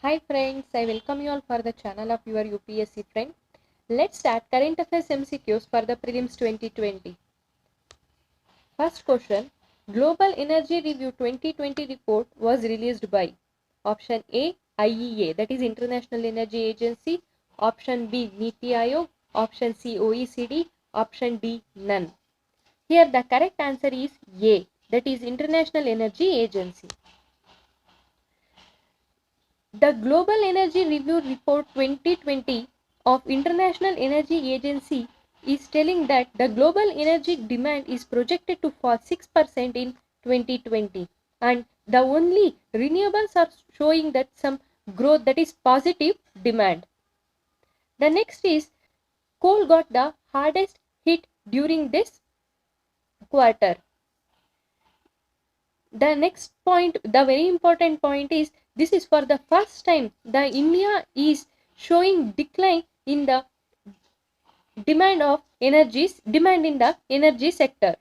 Hi friends, I welcome you all for the channel of your UPSC friend. Let's start current affairs MCQs for the prelims 2020. First question, Global Energy Review 2020 report was released by option A, IEA, that is International Energy Agency, option B, NITI Aayog, option C, OECD, option D, none. Here the correct answer is A, that is International Energy Agency. The Global Energy Review Report 2020 of International Energy Agency is telling that the global energy demand is projected to fall 6% in 2020, and the only renewables are showing that some growth, that is positive demand. The next is coal got the hardest hit during this quarter. The next point, the very important point is, this is for the first time the India is showing decline in the demand in the energy sector.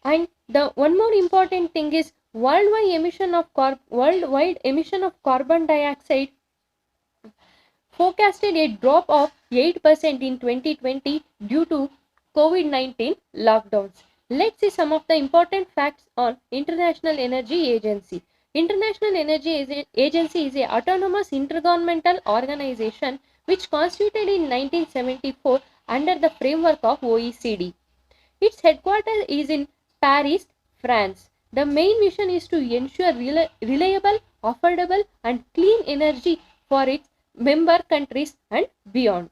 And the one more important thing is worldwide emission of carbon dioxide forecasted a drop of 8% in 2020 due to COVID-19 lockdowns. Let's see some of the important facts on International Energy Agency. International Energy Agency is an autonomous intergovernmental organization which constituted in 1974 under the framework of OECD. Its headquarters is in Paris, France. The main mission is to ensure reliable, affordable, and clean energy for its member countries and beyond.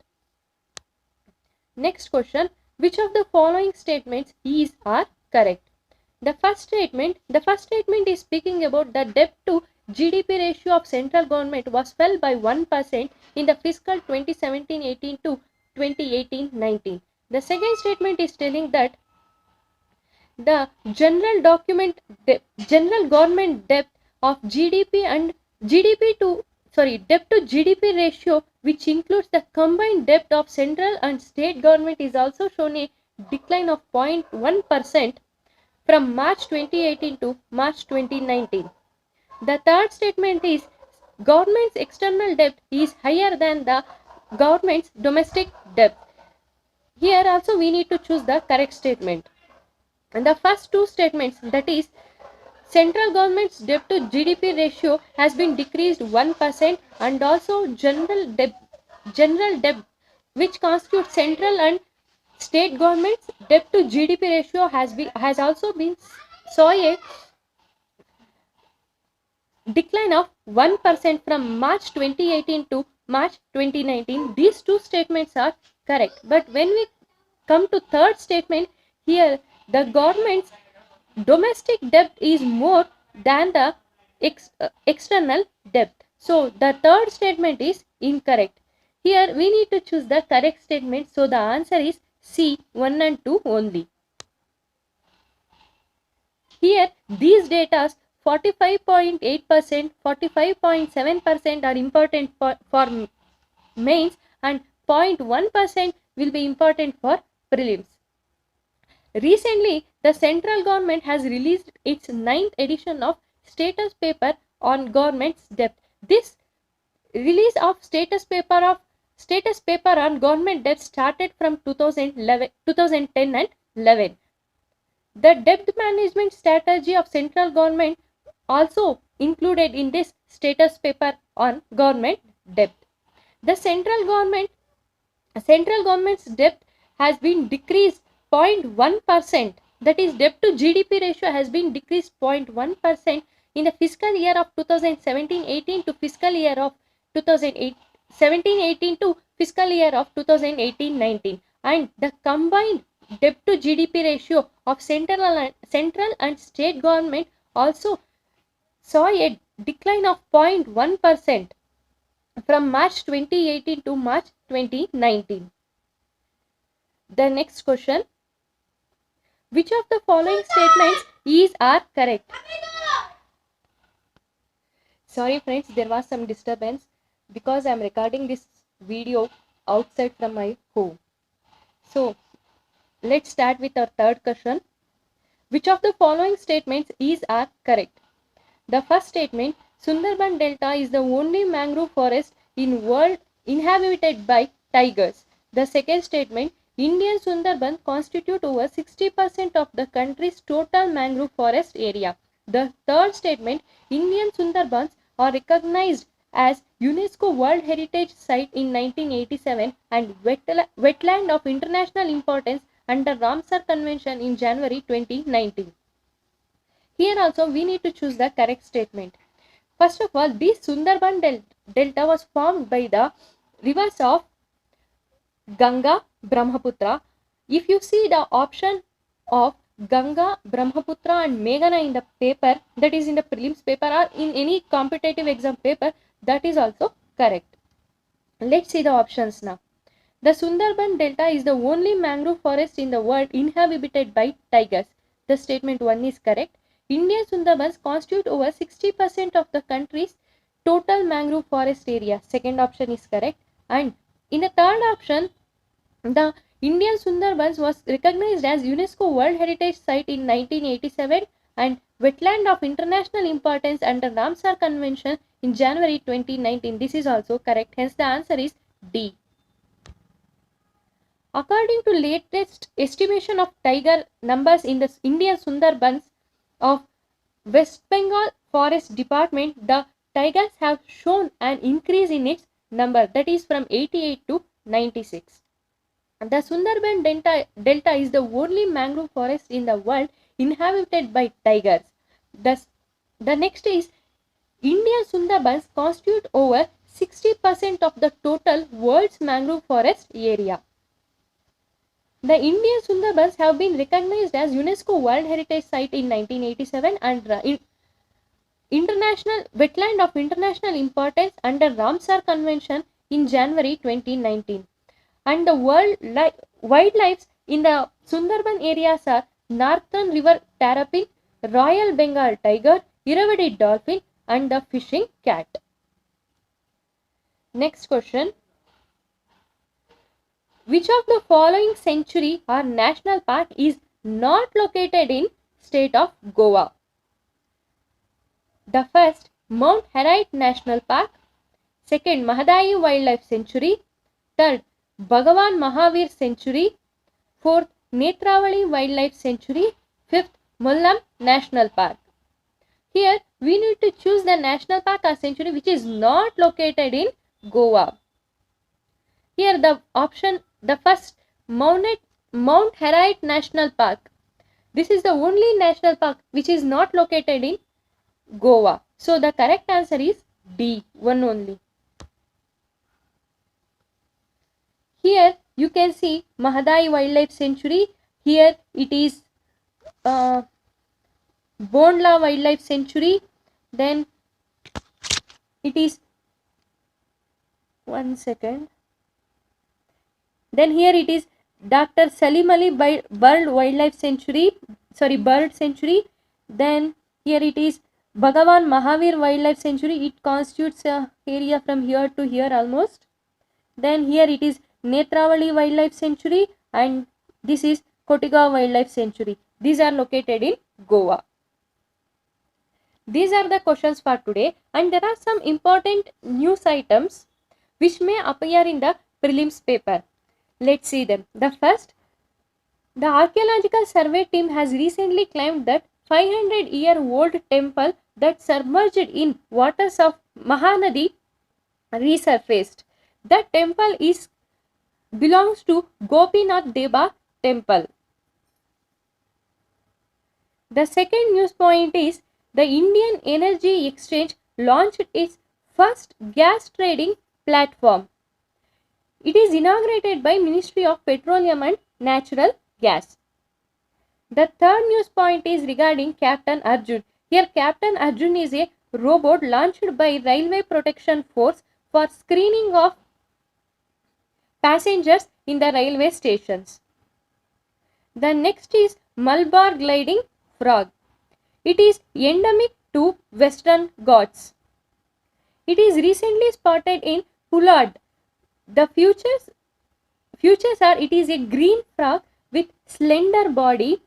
Next question, which of the following statements are correct? The first statement is speaking about the debt to GDP ratio of central government was fell by 1% in the fiscal 2017-18 to 2018-19. The second statement is telling that the general government debt of GDP and debt to GDP ratio, which includes the combined debt of central and state government, is also shown a decline of 0.1% from March 2018 to March 2019. The third statement is government's external debt is higher than the government's domestic debt. Here also we need to choose the correct statement. And the first two statements, that is central government's debt to GDP ratio has been decreased 1%, and also general debt which constitutes central and state government's debt to GDP ratio has also been saw a decline of 1% from March 2018 to March 2019. These two statements are correct. But when we come to third statement, here the government's domestic debt is more than the external debt. So the third statement is incorrect. Here we need to choose the correct statement. So the answer is C, 1 and 2 only. Here these data 45.8%, 45.7% are important for mains, and 0.1% will be important for prelims. Recently, the central government has released its 9th edition of status paper on government's debt. This release of status paper on government debt started from 2010 and 11. The debt management strategy of central government also included in this status paper on government debt. The central government's debt has been decreased 0.1%, that is debt to GDP ratio has been decreased 0.1% in the fiscal year of 2017-18 to fiscal year of 2017-18 to fiscal year of 2018-19, and the combined debt to GDP ratio of central and state government also saw a decline of 0.1% from March 2018 to March 2019. The next question, which of the following statements are correct? Sorry friends, there was some disturbance because I am recording this video outside from my home. So let's start with our third question. Which of the following statements are correct? The first statement, Sundarban Delta is the only mangrove forest in world inhabited by tigers. The second statement, Indian Sundarbans constitute over 60% of the country's total mangrove forest area. The third statement, Indian Sundarbans are recognized as UNESCO World Heritage Site in 1987 and wetland of international importance under Ramsar Convention in January 2019. Here also we need to choose the correct statement. First of all, this Sundarban Delta was formed by the rivers of Ganga, Brahmaputra. If you see the option of Ganga, Brahmaputra and Meghana in the paper, that is in the prelims paper or in any competitive exam paper, that is also correct. Let's see the options now. The Sundarban Delta is the only mangrove forest in the world inhabited by tigers. The statement 1 is correct. Indian Sundarbans constitute over 60% of the country's total mangrove forest area. Second option is correct. And in the third option, the Indian Sundarbans was recognized as UNESCO World Heritage Site in 1987 and wetland of international importance under Ramsar Convention in January 2019. This is also correct. Hence the answer is D. According to latest estimation of tiger numbers in the Indian Sundarbans of West Bengal Forest Department, the tigers have shown an increase in its number, that is from 88 to 96. The Sundarban Delta is the only mangrove forest in the world inhabited by tigers. The next is Indian Sundarbans constitute over 60% of the total world's mangrove forest area. The Indian Sundarbans have been recognized as UNESCO World Heritage Site in 1987 and international wetland of international importance under Ramsar Convention in January 2019. And the wildlife in the Sundarban areas are Northern River Terrapin, Royal Bengal Tiger, Irrawaddy Dolphin and the fishing cat. Next question. Which of the following sanctuary or national park is not located in state of Goa? The first, Mount Herite National Park. Second, Mahadayi Wildlife Sanctuary. Third, Bhagavan Mahavir Sanctuary. Fourth, Netravali Wildlife Sanctuary. Fifth, Mullam National Park. Here we need to choose the national park or sanctuary which is not located in Goa. Here the option, the first, Mount Herite National Park. This is the only national park which is not located in Goa. So the correct answer is D, one only. Here you can see Mahadayi Wildlife Sanctuary. Here it is Bondla Wildlife Sanctuary. Then it is, one second. Then here it is Dr. Salim Ali Bird Sanctuary. Then here it is Bhagavan Mahavir Wildlife Sanctuary. It constitutes a area from here to here almost. Then here it is Netravali Wildlife Sanctuary and this is Kotigaon Wildlife Sanctuary. These are located in Goa. These are the questions for today and there are some important news items which may appear in the prelims paper. Let's see them. The first, the Archaeological Survey team has recently claimed that 500-year-old temple that submerged in waters of Mahanadi resurfaced. The temple belongs to Gopinath Deba temple. The second news point is the Indian Energy Exchange launched its first gas trading platform. It is inaugurated by Ministry of Petroleum and Natural Gas. The third news point is regarding Captain Arjun. Here Captain Arjun is a robot launched by Railway Protection Force for screening of passengers in the railway stations. The next is Malabar gliding frog. It is endemic to Western Ghats. It is recently spotted in Pulad. The features are it is a green frog with slender body,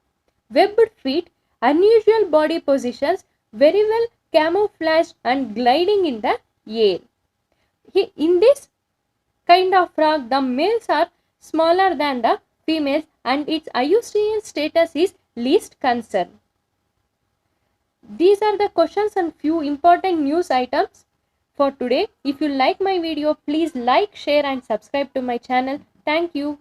webbed feet, unusual body positions, very well camouflaged and gliding in the air. In this kind of frog, the males are smaller than the females and its IUCN status is least concern. These are the questions and few important news items for today. If you like my video, please like, share and subscribe to my channel. Thank you.